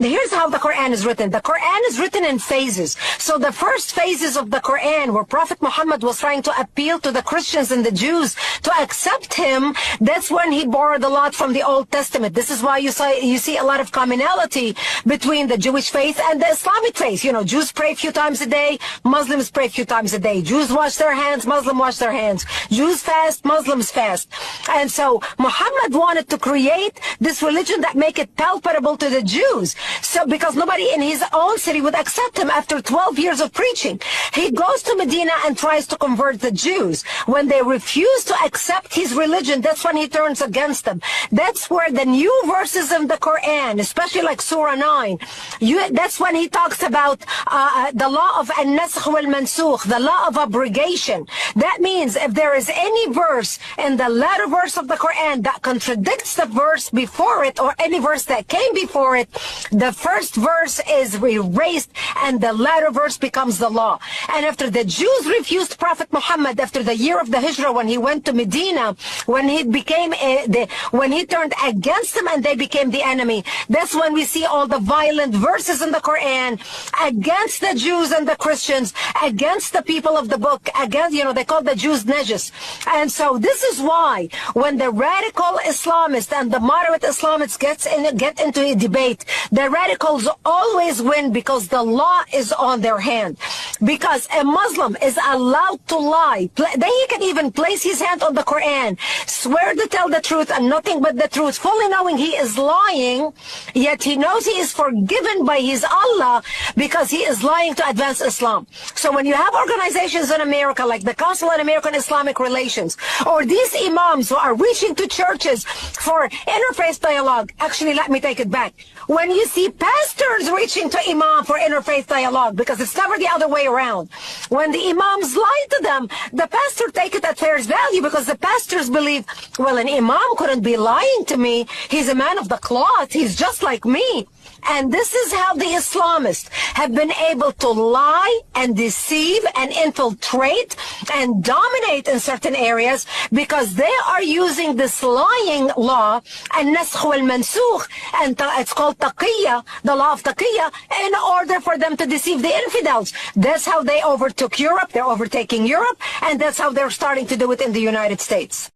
Here's how the Quran is written. The Quran is written in phases. So the first phases of the Quran, where Prophet Muhammad was trying to appeal to the Christians and the Jews to accept him, that's when he borrowed a lot from the Old Testament. This is why you see a lot of commonality between the Jewish faith and the Islamic faith. You know, Jews pray a few times a day, Muslims pray a few times a day. Jews wash their hands, Muslims wash their hands. Jews fast, Muslims fast. And so Muhammad wanted to create this religion that make it palpable to the Jews. So because nobody in his own city would accept him after 12 years of preaching. He goes to Medina and tries to convert the Jews. When they refuse to accept his religion, that's when he turns against them. That's where the new verses in the Quran, especially like Surah 9, that's when he talks about the law of an-nasakh wal-mansukh, the law of abrogation. That means if there is any verse in the latter verse of the Quran that contradicts the verse before it, or any verse that came before it, the first verse is erased and the latter verse becomes the law. And after the Jews refused Prophet Muhammad after the year of the Hijrah, when he went to Medina, when he became when he turned against them and they became the enemy, that's when we see all the violent verses in the Quran against the Jews and the Christians, against the people of the book, against, they call the Jews najas. And so this is why when the radical Islamists and the moderate Islamists get into a debate, the radicals always win because the law is on their hand. Because a Muslim is allowed to lie. Then he can even place his hand on the Quran, swear to tell the truth and nothing but the truth, fully knowing he is lying, yet he knows he is forgiven by his Allah because he is lying to advance Islam. So when you have organizations in America like the Council on American Islamic Relations, or these imams who are reaching to churches for interfaith dialogue, actually let me take it back. When you see pastors reaching to imam for interfaith dialogue, because it's never the other way around, when the imams lie to them, the pastor take it at face value because the pastors believe, well, an imam couldn't be lying to me. He's a man of the cloth. He's just like me. And this is how the Islamists have been able to lie and deceive and infiltrate and dominate in certain areas, because they are using this lying law, an-nasakh wal-mansukh, and it's called taqiyya, the law of taqiyya, in order for them to deceive the infidels. That's how they overtook Europe. They're overtaking Europe, and that's how they're starting to do it in the United States.